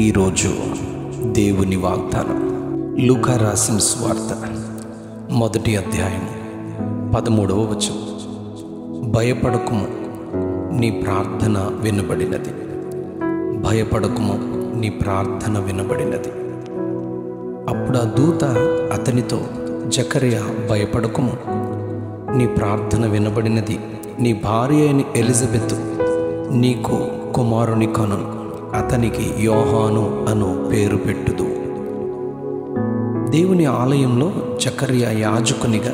ఈరోజు దేవుని వాగ్దానం లూకా రాసిన సువార్త 1వ అధ్యాయం 13వ వచనం. భయపడకుము, నీ ప్రార్థన వినబడినది. భయపడకుము, నీ ప్రార్థన వినబడినది. అప్పుడు ఆ దూత అతనితో, జకర్యా, భయపడకుము, నీ ప్రార్థన వినబడినది. నీ భార్య అయిన ఎలిజబెత్ నీకు కుమారుని కనును, అతనికి యోహాను అను పేరు పెట్టుదు. దేవుని ఆలయంలో జకర్యా యాజకునిగా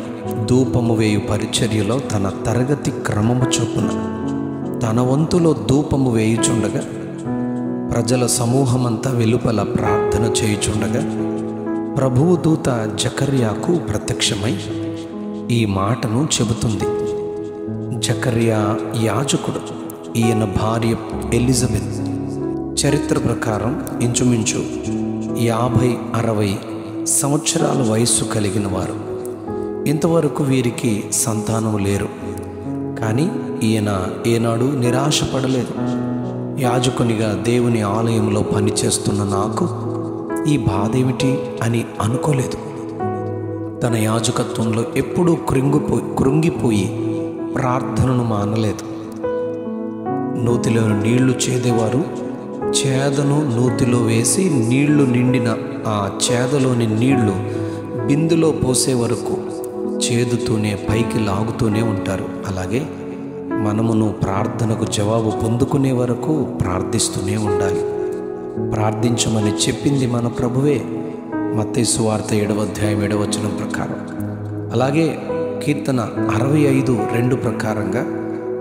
ధూపము వేయు పరిచర్యలో తన తరగతి క్రమము చొప్పున తన వంతులో ధూపము వేయుచుండగా, ప్రజల సమూహమంతా వెలుపల ప్రార్థన చేయుచుండగా, ప్రభువు దూత జకర్యాకు ప్రత్యక్షమై ఈ మాటను చెబుతుంది. జకర్యా యాజకుడు, ఈయన భార్య ఎలిజబెత్ చరిత్ర ప్రకారం ఇంచుమించు 50-60 సంవత్సరాల వయస్సు కలిగిన వారు. ఇంతవరకు వీరికి సంతానం లేరు. కానీ ఈయన ఏనాడు నిరాశపడలేదు. యాజకునిగా దేవుని ఆలయంలో పనిచేస్తున్న నాకు ఈ బాధ ఏమిటి అని అనుకోలేదు. తన యాజకత్వంలో ఎప్పుడూ కృంగిపోయి ప్రార్థనను మానలేదు. నూతిలో నీళ్లు చేదేవారు చేదను నూతిలో వేసి నీళ్లు నిండిన ఆ చేదలోని నీళ్లు బిందులో పోసే వరకు చేదుతూనే పైకి లాగుతూనే ఉంటారు. అలాగే మనమును ప్రార్థనకు జవాబు పొందుకునే వరకు ప్రార్థిస్తూనే ఉండాలి. ప్రార్థించమని చెప్పింది మన ప్రభువే, మత్తయి సువార్త 7వ అధ్యాయం 7వ వచనం ప్రకారం. అలాగే కీర్తన 65:2 ప్రకారంగా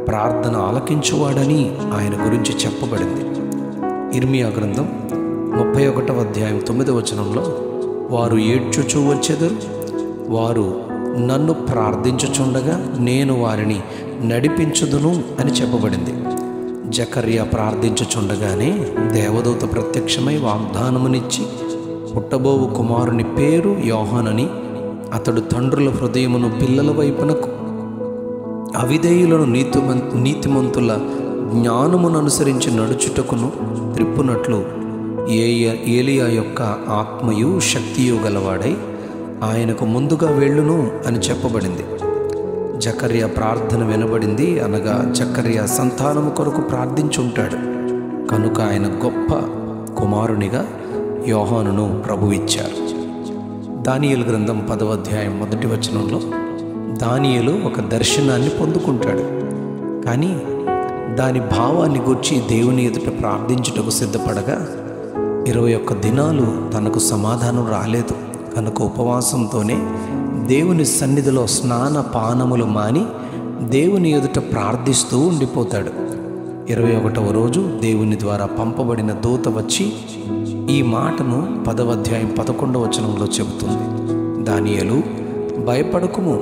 ప్రార్థన ఆలకించువాడని ఆయన గురించి చెప్పబడింది. ఇర్మియా గ్రంథం 31వ అధ్యాయం 9వ వచనంలో, వారు ఏడ్చుచూ వచ్చెదరు, వారు నన్ను ప్రార్థించుచుండగా నేను వారిని నడిపించుదును అని చెప్పబడింది. జకర్యా ప్రార్థించుచుండగానే దేవదూత ప్రత్యక్షమై వాగ్దానమునిచ్చి, పుట్టబోవు కుమారుని పేరు యోహానని, అతడు తండ్రుల హృదయమును పిల్లల వైపునకు, అవిధేయులను నీతిమంతుల జ్ఞానమును అనుసరించి నడుచుటకును త్రిప్పునట్లు ఏలియా యొక్క ఆత్మయు శక్తియు గలవాడై ఆయనకు ముందుగా వెళ్ళును అని చెప్పబడింది. జకర్యా ప్రార్థన వినబడింది అనగా జకర్యా సంతానము కొరకు ప్రార్థించుంటాడు కనుక ఆయన గొప్ప కుమారునిగా యోహానును ప్రభు ఇచ్చారు. దానియేలు గ్రంథం 10వ అధ్యాయం 1వ వచనంలో దానియేలు ఒక దర్శనాన్ని పొందుకుంటాడు. కానీ దాని భావాన్ని గూర్చి దేవుని ఎదుట ప్రార్థించుటకు సిద్ధపడగా 21 దినాలు తనకు సమాధానం రాలేదు. కనుక ఉపవాసంతోనే దేవుని సన్నిధిలో స్నాన పానములు మాని దేవుని ఎదుట ప్రార్థిస్తూ ఉండిపోతాడు. 21వ రోజు దేవుని ద్వారా పంపబడిన దూత వచ్చి ఈ మాటను 10వ అధ్యాయం 11వ వచనంలో చెబుతుంది. దానియేలు, భయపడకుము,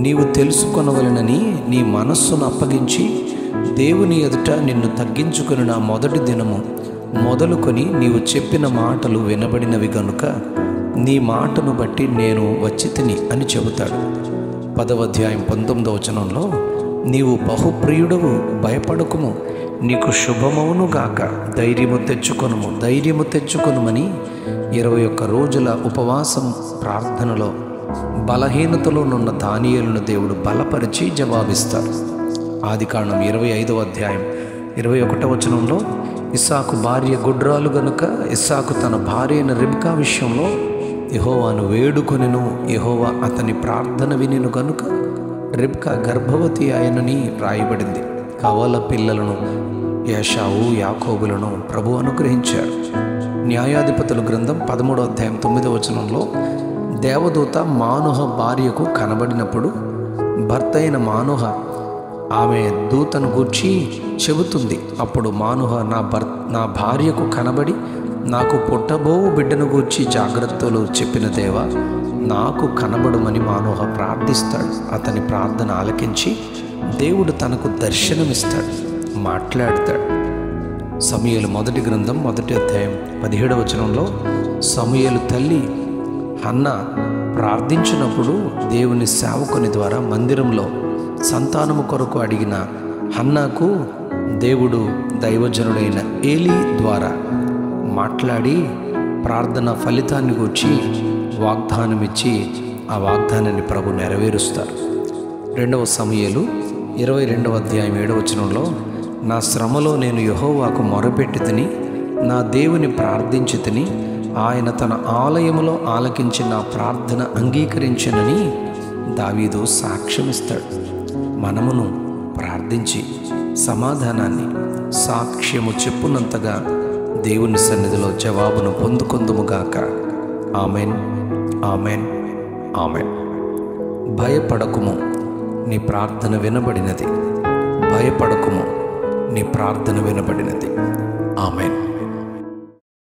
నీవు తెలుసుకొనవలెనని నీ మనస్సును అప్పగించి దేవుని ఎదుట నిన్ను తగ్గించుకుని నా మొదటి దినము మొదలుకొని నీవు చెప్పిన మాటలు వినబడినవి గనుక నీ మాటను బట్టి నేను వచ్చి తిని అని చెబుతాడు. 10వ అధ్యాయం 19వ వచనంలో, నీవు బహుప్రియుడవు, భయపడకుము, నీకు శుభమవును గాక, ధైర్యము తెచ్చుకొనుమని 21 రోజుల ఉపవాసం ప్రార్థనలో బలహీనతలో నున్న దానియేలును దేవుడు బలపరిచి జవాబిస్తారు. ఆదికాండం 25వ అధ్యాయం 21వ వచనంలో, ఇస్సాకు భార్య గుడ్రాలు గనుక ఇస్సాకు తన భార్య అయిన రిబ్కా విషయంలో యెహోవాను వేడుకొనెను, యెహోవా అతని ప్రార్థన వినెను గనుక రిబ్కా గర్భవతి ఆయనని రాయబడింది. కవల పిల్లలను ఏశావు యాకోబులను ప్రభు అనుగ్రహించాడు. న్యాయాధిపతుల గ్రంథం 13వ అధ్యాయం 9వ వచనంలో, దేవదూత మానోహ భార్యకు కనబడినప్పుడు భర్త అయిన మానోహ ఆమె దూతను గూర్చి చెబుతుంది. అప్పుడు మానోహ నా భార్యకు కనబడి నాకు పుట్టబోవు బిడ్డను గూర్చి జాగ్రత్తలు చెప్పిన దేవా, నాకు కనబడుమని మానోహ ప్రార్థిస్తాడు. అతని ప్రార్థన ఆలకించి దేవుడు తనకు దర్శనమిస్తాడు, మాట్లాడతాడు. సమూయేలు మొదటి గ్రంథం 1వ అధ్యాయం 17వ వచనంలో, సమూయేలు తల్లి హన్నా ప్రార్థించినప్పుడు దేవుని సేవకుని ద్వారా మందిరంలో సంతానము కొరకు అడిగిన హన్నాకు దేవుడు దైవజనుడైన ఏలీ ద్వారా మాట్లాడి ప్రార్థన ఫలితాన్ని గూర్చి వాగ్దానం ఇచ్చి ఆ వాగ్దానాన్ని ప్రభు నెరవేరుస్తారు. 2 సమూయేలు 22వ అధ్యాయం 7వ వచనంలో, నా శ్రమలో నేను యెహోవాకు మొరపెట్టి తిని నా దేవుని ప్రార్థించి తిని ఆయన తన ఆలయములో ఆలకించి నా ప్రార్థన అంగీకరించినని దావీదు సాక్ష్యమిస్తాడు. మనమును ప్రార్థించి సమాధానాన్ని సాక్ష్యము చెప్పునంతగా దేవుని సన్నిధిలో జవాబును పొందుకొందుముగాక. Amen, amen, amen. భయపడకుము, నీ ప్రార్థన వినబడినది. భయపడకుము, నీ ప్రార్థన వినబడినది. ఆమెన్.